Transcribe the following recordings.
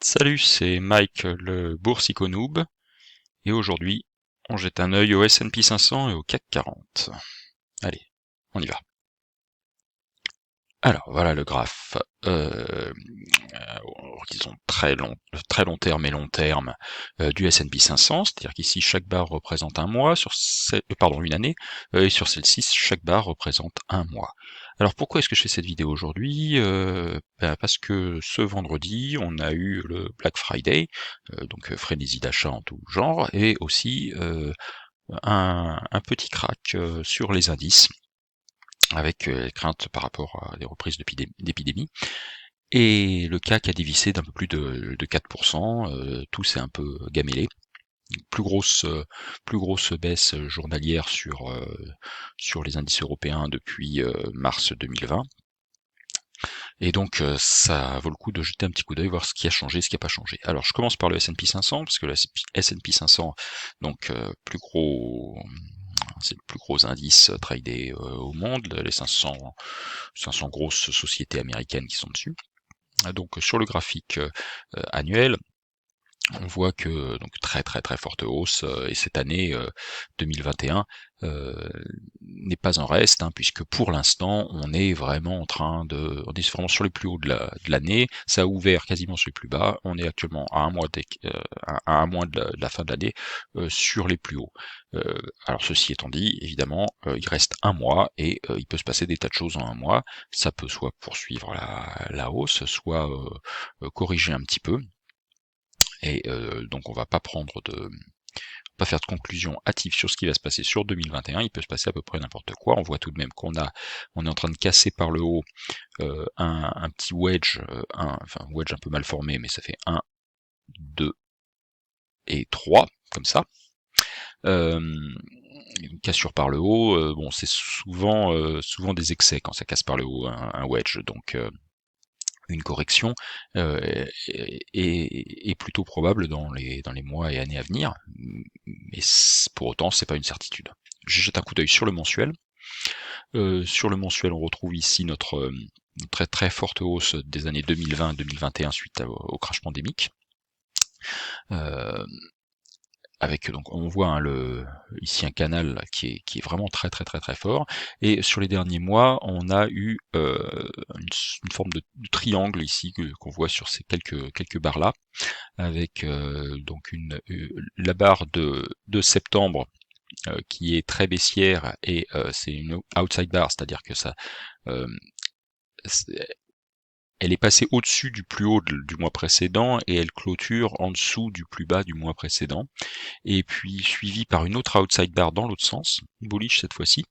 Salut, c'est Mike le boursiconoob, et aujourd'hui, on jette un œil au S&P 500 et au CAC 40. Allez, on y va. Alors, voilà le graphe. Disons très long terme et long terme du S&P 500, c'est-à-dire qu'ici chaque barre représente un mois, une année, et sur celle-ci, chaque barre représente un mois. Alors pourquoi est-ce que je fais cette vidéo aujourd'hui? Parce que ce vendredi, on a eu le Black Friday, donc frénésie d'achat en tout genre, et aussi un petit crack sur les indices, avec crainte par rapport à des reprises d'épidémie. Et le CAC a dévissé d'un peu plus de 4%, tout s'est un peu gamellé. Plus grosse baisse journalière sur les indices européens depuis mars 2020. Et donc ça vaut le coup de jeter un petit coup d'œil, voir ce qui a changé, ce qui n'a pas changé. Alors je commence par le S&P 500, parce que le S&P 500, donc c'est le plus gros indice tradé au monde, les 500 grosses sociétés américaines qui sont dessus. Donc sur le graphique annuel, on voit que donc très forte hausse, et cette année 2021 n'est pas un reste, puisque pour l'instant on est vraiment sur les plus hauts de l'année. Ça a ouvert quasiment sur les plus bas. On est actuellement à un mois de la fin de l'année sur les plus hauts. Alors ceci étant dit, évidemment, il reste un mois et il peut se passer des tas de choses en un mois. Ça peut soit poursuivre la hausse, soit corriger un petit peu. Et donc on va pas faire de conclusion hâtive sur ce qui va se passer sur 2021. Il peut se passer à peu près n'importe quoi. On voit tout de même on est en train de casser par le haut un petit wedge, un wedge un peu mal formé, mais ça fait 1, 2 et 3, comme ça. Une cassure par le haut, bon, c'est souvent des excès quand ça casse par le haut, un wedge, donc une correction est plutôt probable dans les mois et années à venir, mais pour autant c'est pas une certitude. Je jette un coup d'œil sur le mensuel. Sur le mensuel, on retrouve ici notre très forte hausse des années 2020-2021 suite au crash pandémique. Avec, donc on voit ici un canal qui est vraiment très fort, et sur les derniers mois on a eu une forme de triangle ici qu'on voit sur ces quelques barres là, avec donc la barre de septembre qui est très baissière, et c'est une outside bar, c'est-à-dire que ça elle est passée au-dessus du plus haut du mois précédent, et elle clôture en dessous du plus bas du mois précédent, et puis suivi par une autre outside bar dans l'autre sens, bullish cette fois-ci,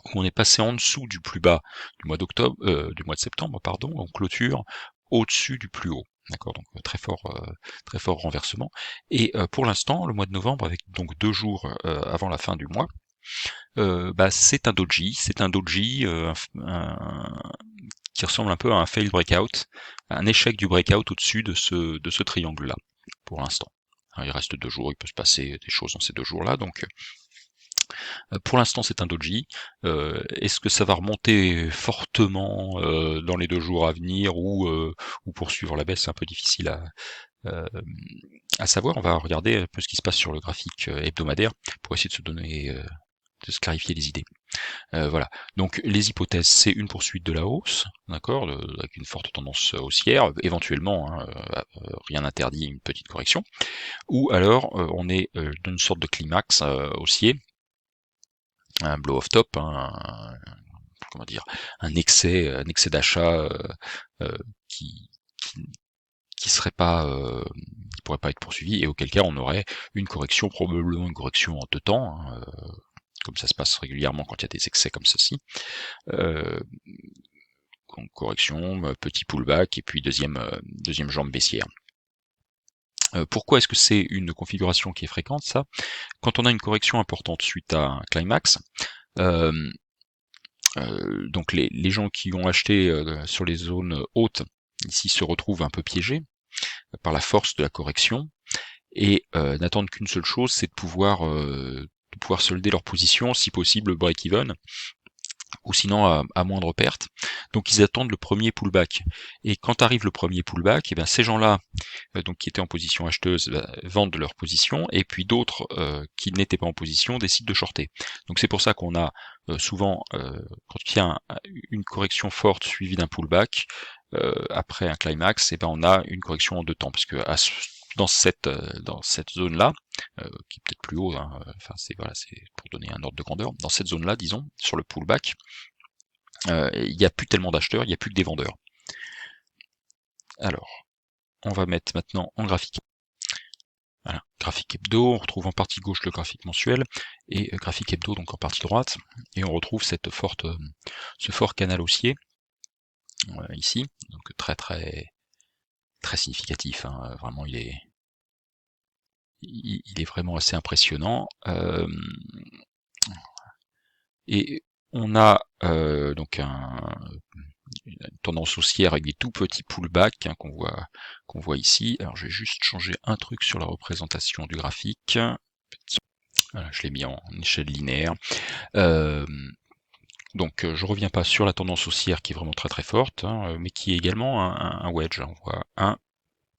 où on est passé en dessous du plus bas du mois de septembre, pardon, on clôture au-dessus du plus haut. D'accord, donc très fort renversement. Et pour l'instant, le mois de novembre, avec donc 2 jours avant la fin du mois, c'est un doji, qui ressemble un peu à un failed breakout, un échec du breakout au-dessus de ce triangle-là, pour l'instant. Il reste 2 jours, il peut se passer des choses dans ces 2 jours-là, donc pour l'instant c'est un doji. Est-ce que ça va remonter fortement dans les 2 jours à venir, ou poursuivre la baisse? C'est un peu difficile à savoir. On va regarder un peu ce qui se passe sur le graphique hebdomadaire pour essayer de se clarifier les idées. Voilà. Donc les hypothèses, c'est une poursuite de la hausse, d'accord, avec une forte tendance haussière, éventuellement, rien n'interdit une petite correction, ou alors on est dans une sorte de climax haussier, un blow off top, comment dire, un excès d'achat qui serait pas qui pourrait pas être poursuivi, et auquel cas on aurait probablement une correction en 2 temps, comme ça se passe régulièrement quand il y a des excès comme ceci. Donc correction, petit pullback, et puis deuxième jambe baissière. Pourquoi est-ce que c'est une configuration qui est fréquente, ça? Quand on a une correction importante suite à un climax, donc les gens qui ont acheté sur les zones hautes ici se retrouvent un peu piégés par la force de la correction, et n'attendent qu'une seule chose, c'est de pouvoir solder leur position, si possible break-even, ou sinon à moindre perte. Donc ils attendent le premier pullback. Et quand arrive le premier pullback, et bien ces gens-là, donc qui étaient en position acheteuse, vendent leur position, et puis d'autres qui n'étaient pas en position décident de shorter. Donc c'est pour ça qu'on a souvent, quand il y a une correction forte suivie d'un pullback, après un climax, et ben on a une correction en deux temps, parce que dans cette zone-là, qui est peut-être plus haut, hein, enfin c'est pour donner un ordre de grandeur, dans cette zone-là, disons, sur le pullback, il n'y a plus tellement d'acheteurs, il n'y a plus que des vendeurs. Alors, on va mettre maintenant en graphique. Voilà, graphique hebdo, on retrouve en partie gauche le graphique mensuel, et graphique hebdo donc en partie droite, et on retrouve ce fort canal haussier, ici, donc très significatif, hein, vraiment il est vraiment assez impressionnant. Et on a donc une tendance haussière avec des tout petits pullbacks, hein, qu'on voit ici. Alors je vais juste changer un truc sur la représentation du graphique. Voilà, je l'ai mis en échelle linéaire. Donc je reviens pas sur la tendance haussière qui est vraiment très forte, hein, mais qui est également un wedge. On voit 1,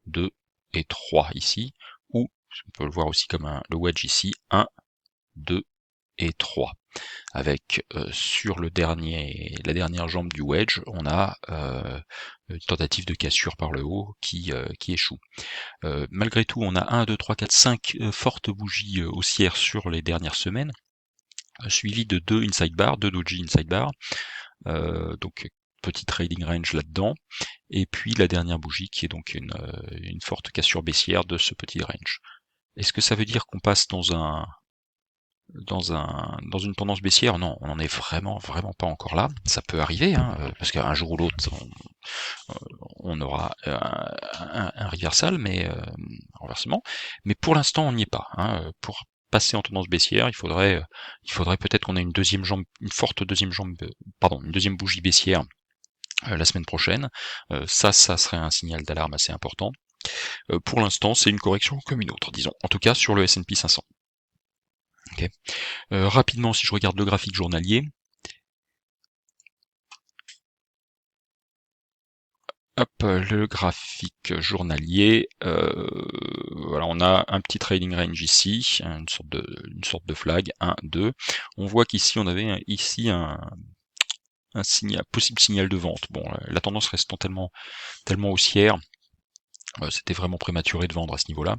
2 et 3 ici, ou on peut le voir aussi comme le wedge ici, 1, 2 et 3. Avec sur la dernière jambe du wedge, on a une tentative de cassure par le haut qui échoue. Malgré tout, on a 1, 2, 3, 4, 5 fortes bougies haussières sur les dernières semaines, suivies de 2 inside bar, 2 doji inside bar, donc petit trading range là-dedans, et puis la dernière bougie qui est donc une forte cassure baissière de ce petit range. Est-ce que ça veut dire qu'on passe dans une tendance baissière? Non, on n'en est vraiment pas encore là. Ça peut arriver, hein, parce qu'un jour ou l'autre, on aura un reversal, mais renversement. Mais pour l'instant, on n'y est pas. Hein. Pour passer en tendance baissière, il faudrait peut-être qu'on ait une deuxième bougie baissière la semaine prochaine. Ça serait un signal d'alarme assez important. Pour l'instant, c'est une correction comme une autre, disons. En tout cas, sur le S&P 500. Okay. Rapidement, si je regarde le graphique journalier, le graphique journalier, voilà, on a un petit trading range ici, une sorte de flag, 1, 2. On voit qu'ici on avait un possible signal de vente. Bon, la tendance restant tellement haussière, c'était vraiment prématuré de vendre à ce niveau-là,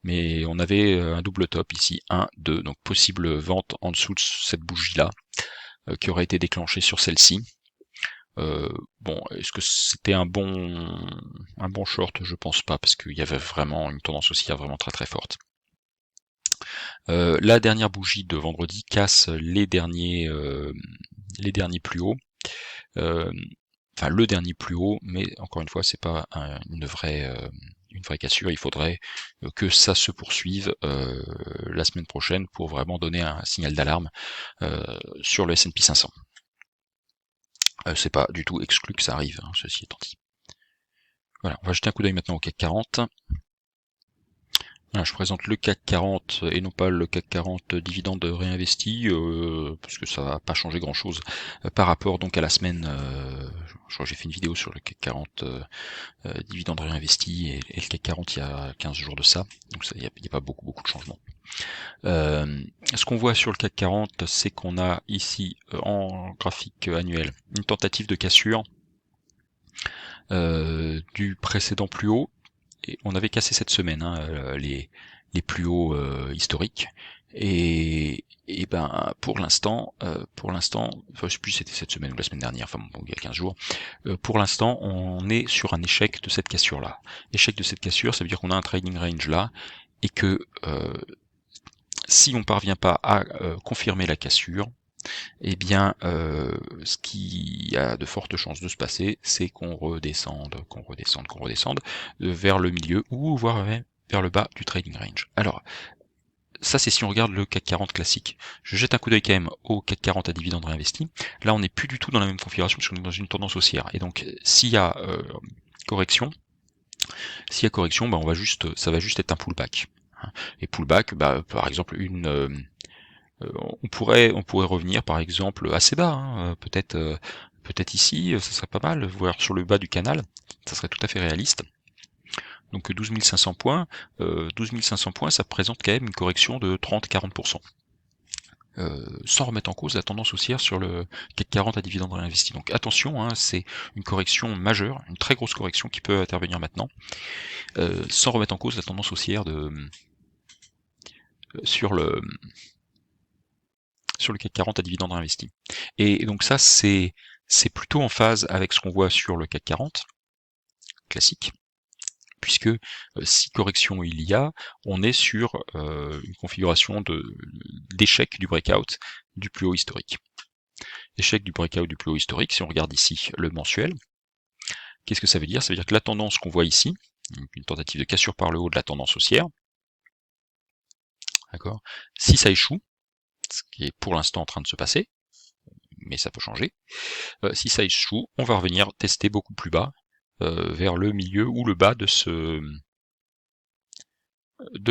mais on avait un double top ici, 1, 2, donc possible vente en dessous de cette bougie-là, qui aurait été déclenchée sur celle-ci. Bon, est-ce que c'était un bon short? Je pense pas, parce qu'il y avait vraiment une tendance haussière vraiment très forte. La dernière bougie de vendredi casse les derniers plus hauts. Enfin, le dernier plus haut, mais encore une fois, c'est pas une vraie cassure. Il faudrait que ça se poursuive la semaine prochaine pour vraiment donner un signal d'alarme sur le S&P 500. C'est pas du tout exclu que ça arrive, hein, ceci étant dit. Voilà, on va jeter un coup d'œil maintenant au CAC 40. Voilà, je présente le CAC 40 et non pas le CAC 40 dividende réinvesti, parce que ça va pas changer grand chose par rapport donc à la semaine. Je crois que j'ai fait une vidéo sur le CAC 40 dividende réinvesti et le CAC 40 il y a 15 jours de ça, donc il n'y a pas beaucoup de changements. Ce qu'on voit sur le CAC 40, c'est qu'on a ici en graphique annuel une tentative de cassure du précédent plus haut, et on avait cassé cette semaine les plus hauts historiques, et ben pour l'instant, enfin, je sais plus si c'était cette semaine ou la semaine dernière, enfin bon, il y a 15 jours, pour l'instant on est sur un échec de cette cassure là. Échec de cette cassure, ça veut dire qu'on a un trading range là, et que si on parvient pas à confirmer la cassure, eh bien, ce qui a de fortes chances de se passer, c'est qu'on redescende vers le milieu, ou voire vers le bas du trading range. Alors, ça c'est si on regarde le CAC 40 classique. Je jette un coup d'œil quand même au CAC 40 à dividende réinvesti. Là, on n'est plus du tout dans la même configuration, parce qu'on est dans une tendance haussière. Et donc, s'il y a correction, bah, ça va juste être un pullback. Et pullback, bah, par exemple, on pourrait revenir par exemple assez bas, hein, peut-être ici, ça serait pas mal, voire sur le bas du canal, ça serait tout à fait réaliste. Donc 12 500 points, 12 500 points, ça représente quand même une correction de 30-40%. Sans remettre en cause la tendance haussière sur le CAC 40 à dividendes réinvestis. Donc attention, hein, c'est une correction majeure, une très grosse correction qui peut intervenir maintenant, sans remettre en cause la tendance haussière sur le CAC 40 à dividendes réinvestis. Et donc ça, c'est plutôt en phase avec ce qu'on voit sur le CAC 40 classique, puisque si correction il y a, on est sur une configuration d'échec du breakout du plus haut historique. Échec du breakout du plus haut historique, si on regarde ici le mensuel, qu'est-ce que ça veut dire? Ça veut dire que la tendance qu'on voit ici, une tentative de cassure par le haut de la tendance haussière, d'accord, si ça échoue, ce qui est pour l'instant en train de se passer, mais ça peut changer, si ça échoue, on va revenir tester beaucoup plus bas, vers le milieu ou le bas de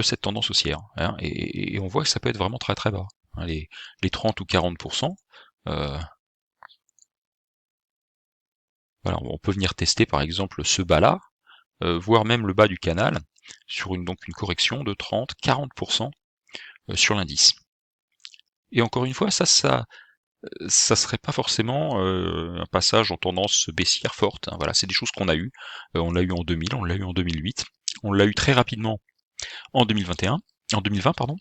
cette tendance haussière, hein, et on voit que ça peut être vraiment très très bas, hein, les 30 ou 40%, voilà, on peut venir tester par exemple ce bas là, voire même le bas du canal, sur donc une correction de 30-40% sur l'indice. Et encore une fois, ça serait pas forcément un passage en tendance baissière forte, hein, voilà, c'est des choses qu'on a eu, on l'a eu en 2000, on l'a eu en 2008, on l'a eu très rapidement en 2021, en 2020 pardon,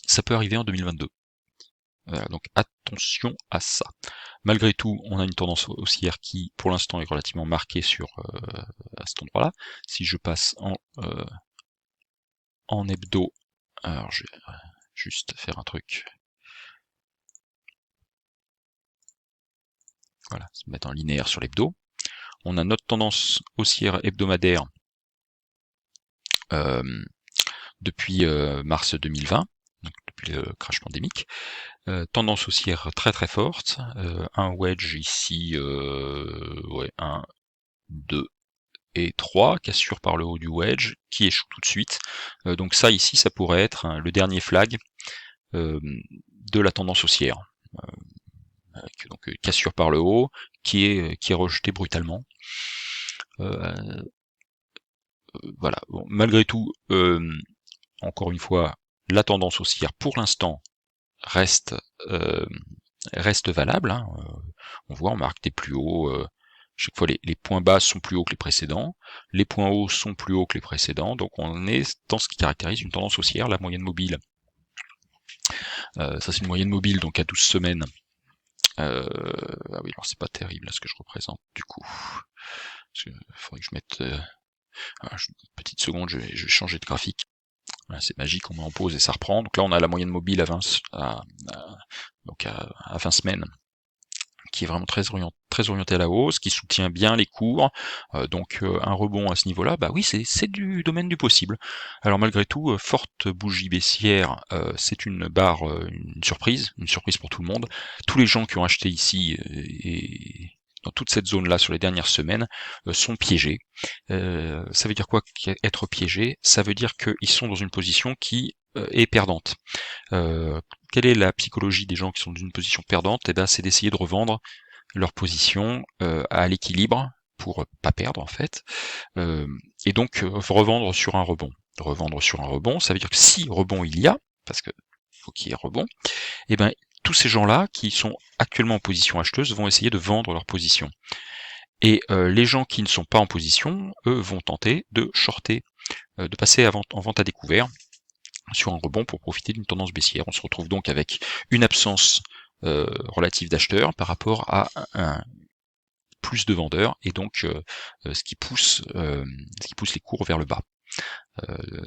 ça peut arriver en 2022. Voilà, donc attention à ça. Malgré tout, on a une tendance haussière qui, pour l'instant, est relativement marquée à cet endroit-là. Si je passe en hebdo, alors je vais juste faire un truc. Voilà, se mettre en linéaire sur l'hebdo. On a notre tendance haussière hebdomadaire depuis mars 2020, donc depuis le crash pandémique. Tendance haussière très très forte, un wedge ici, 1, 2 et 3, cassure par le haut du wedge, qui échoue tout de suite. Donc ça ici, ça pourrait être le dernier flag de la tendance haussière. Avec donc cassure par le haut, qui est rejeté brutalement. Voilà. Bon, malgré tout, encore une fois, la tendance haussière pour l'instant reste valable, hein. On voit, on marque des plus hauts, chaque fois les points bas sont plus hauts que les précédents, les points hauts sont plus hauts que les précédents, donc on est dans ce qui caractérise une tendance haussière, la moyenne mobile. Ça c'est une moyenne mobile, donc à 12 semaines. Ah oui, alors c'est pas terrible là, ce que je représente du coup. Il faudrait que je mette... une petite seconde, je vais changer de graphique. Voilà, c'est magique, on met en pause et ça reprend. Donc là on a la moyenne mobile à 20 semaines, qui est vraiment très orienté à la hausse, qui soutient bien les cours, donc un rebond à ce niveau-là, bah oui, c'est du domaine du possible. Alors malgré tout, forte bougie baissière, c'est une barre, une surprise pour tout le monde. Tous les gens qui ont acheté ici et dans toute cette zone-là sur les dernières semaines sont piégés. Ça veut dire quoi être piégé? Ça veut dire qu'ils sont dans une position qui est perdante. Quelle est la psychologie des gens qui sont dans une position perdante? Eh ben, c'est d'essayer de revendre leur position à l'équilibre pour pas perdre en fait, et donc revendre sur un rebond. Revendre sur un rebond, ça veut dire que si rebond il y a, parce que faut qu'il y ait rebond, et ben tous ces gens-là qui sont actuellement en position acheteuse vont essayer de vendre leur position. Et les gens qui ne sont pas en position, eux, vont tenter de shorter, de passer en vente à découvert sur un rebond pour profiter d'une tendance baissière. On se retrouve donc avec une absence relative d'acheteurs par rapport à un plus de vendeurs, et donc ce qui pousse les cours vers le bas.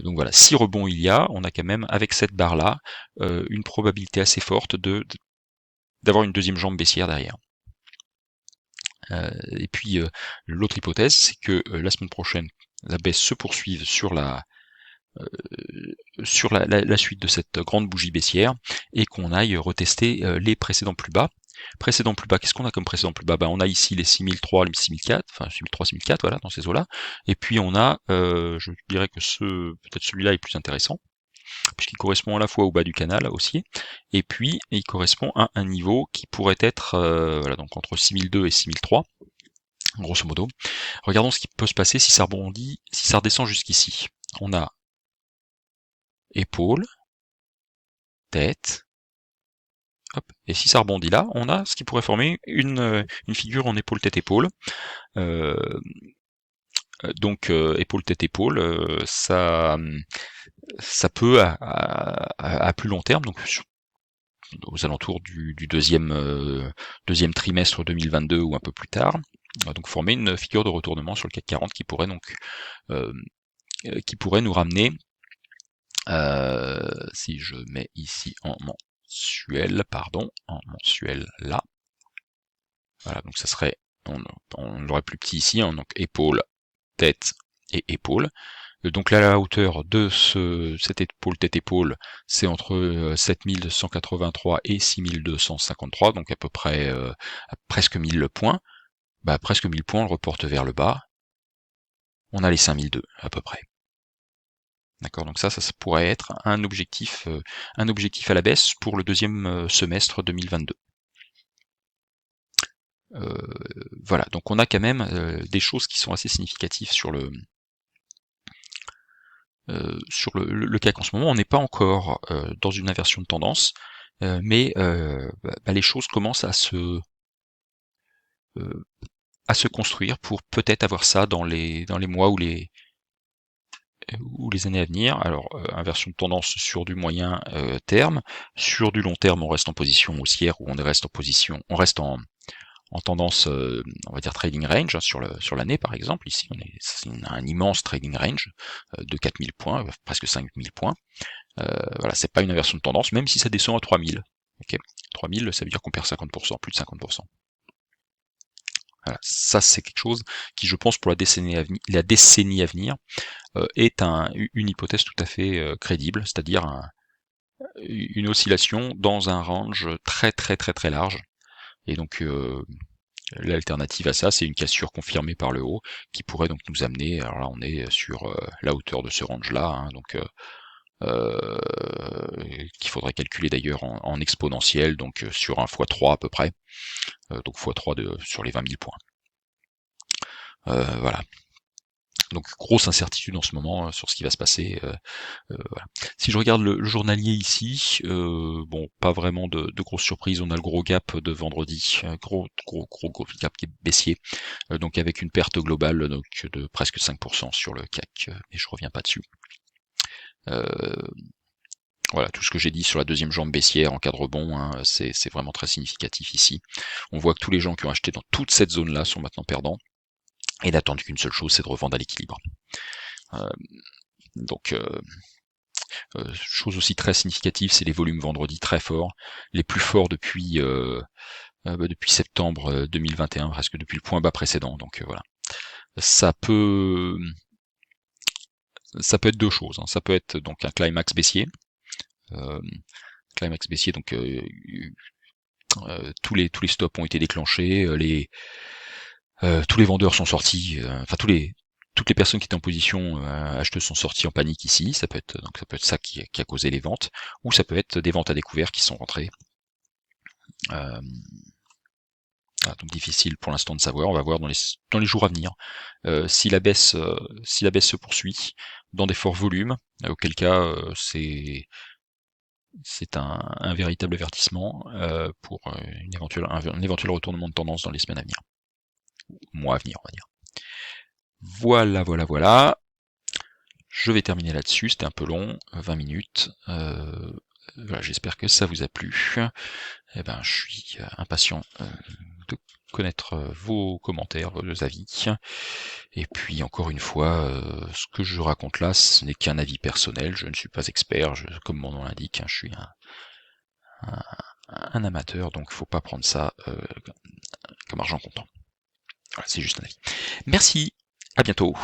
Donc voilà, si rebond il y a, on a quand même avec cette barre là une probabilité assez forte d'avoir une deuxième jambe baissière derrière. Et puis l'autre hypothèse, c'est que la semaine prochaine, la baisse se poursuive sur la suite de cette grande bougie baissière, et qu'on aille retester les précédents plus bas. Précédent plus bas, qu'est-ce qu'on a comme précédent plus bas? On a ici les 6003, les 6004, enfin 6003, 6004, voilà, dans ces eaux-là. Et puis on a, je dirais que peut-être celui-là est plus intéressant, puisqu'il correspond à la fois au bas du canal haussier, et puis il correspond à un niveau qui pourrait être voilà, donc entre 6002 et 6003. grosso modo. Regardons ce qui peut se passer si ça rebondit, si ça redescend jusqu'ici. On a épaule, tête, hop, et si ça rebondit là, on a ce qui pourrait former une figure en épaule, tête, épaule. Donc épaule, tête, épaule, ça peut à plus long terme, donc aux alentours du deuxième trimestre 2022 ou un peu plus tard, donc former une figure de retournement sur le CAC 40 qui pourrait donc nous ramener, si je mets ici en mensuel, là, voilà, donc ça serait, on l'aurait plus petit ici, hein, donc épaule, tête et épaule. Donc là, la hauteur de cette épaule, tête-épaule, c'est entre 7183 et 6253, donc à peu près presque 1000 points. Bah, presque 1000 points, on le reporte vers le bas. On a les 5002 à peu près. D'accord, donc ça pourrait être un objectif à la baisse pour le deuxième semestre 2022. Voilà, donc on a quand même des choses qui sont assez significatives sur le CAC en ce moment. On n'est pas encore dans une inversion de tendance, mais les choses commencent à se construire pour peut-être avoir ça dans les mois ou les années à venir. Alors inversion de tendance sur du moyen terme, sur du long terme on reste en position haussière, ou on reste en tendance, on va dire trading range, hein, sur l'année par exemple. Ici c'est un immense trading range de 4000 points, presque 5000 points. Voilà, c'est pas une inversion de tendance, même si ça descend à 3000. Okay, 3000, ça veut dire qu'on perd 50%, plus de 50%. Voilà, ça c'est quelque chose qui, je pense, pour la décennie à venir, est une hypothèse tout à fait crédible, c'est-à-dire une oscillation dans un range très très très très large. Et donc l'alternative à ça, c'est une cassure confirmée par le haut qui pourrait donc nous amener, alors là on est sur la hauteur de ce range-là, hein, donc qu'il faudrait calculer d'ailleurs en exponentiel, donc sur un x3 à peu près, donc x3 sur les 20 000 points. Voilà. Donc grosse incertitude en ce moment sur ce qui va se passer. Voilà. Si je regarde le journalier ici, bon, pas vraiment de grosses surprises. On a le gros gap de vendredi, gros gap qui est baissier, donc avec une perte globale donc de presque 5% sur le CAC, mais je reviens pas dessus. Voilà, tout ce que j'ai dit sur la deuxième jambe baissière en cas de rebond, hein, c'est vraiment très significatif ici. On voit que tous les gens qui ont acheté dans toute cette zone-là sont maintenant perdants, et n'attendent qu'une seule chose, c'est de revendre à l'équilibre. Donc, chose aussi très significative, c'est les volumes vendredi très forts, les plus forts depuis septembre 2021, presque depuis le point bas précédent. Donc voilà, ça peut être deux choses, hein. Ça peut être donc un climax baissier, donc tous les stops ont été déclenchés, tous les vendeurs sont sortis, enfin toutes les personnes qui étaient en position acheteuse sont sorties en panique ici. Ça peut être ça qui a causé les ventes, ou ça peut être des ventes à découvert qui sont rentrées. Voilà, donc difficile pour l'instant de savoir. On va voir dans les jours à venir si la baisse se poursuit dans des forts volumes, auquel cas c'est un véritable avertissement pour un éventuel retournement de tendance dans les semaines à venir, mois à venir, on va dire. Voilà. Je vais terminer là-dessus, c'était un peu long, 20 minutes. Voilà, j'espère que ça vous a plu. Eh ben, je suis impatient de connaître vos commentaires, vos avis. Et puis, encore une fois, ce que je raconte là, ce n'est qu'un avis personnel. Je ne suis pas expert, comme mon nom l'indique, hein, je suis un amateur, donc faut pas prendre ça comme argent comptant. Voilà, c'est juste un avis. Merci, à bientôt.